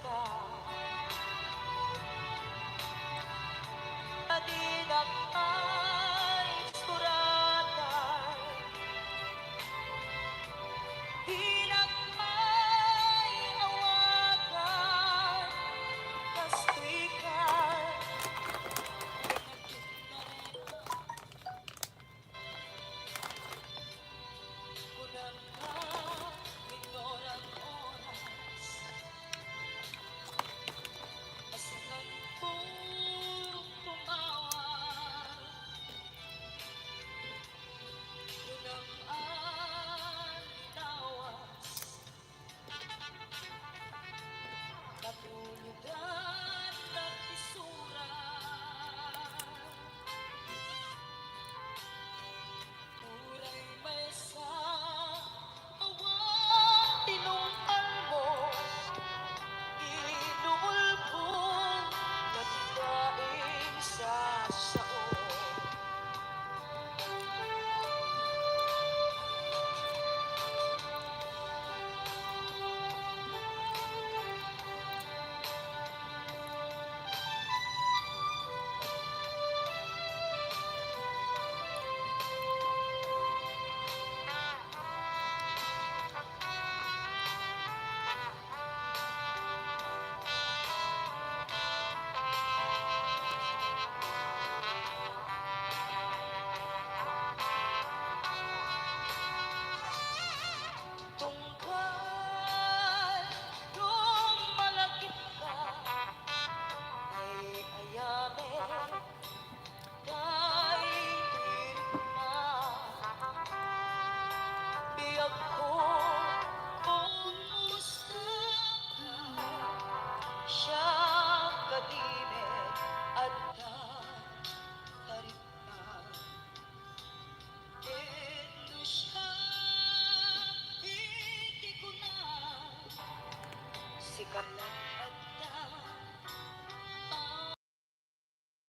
ka. Adinak ay suratan, dinak ay awagan, kastikan. Kunan ka, minolang oras, asalan puro tumawag. Kunang alitawas, katulugan ng isura. Uray may sa awan, tinungkal mo, inumulpong nagdaing sa sao. Tungkol nung malagip ka, ay ayamin, kay tirik na. Biyag ko kumusta ka, siya kadinit at nakarit na. Ito siya, hindi ko na sikat na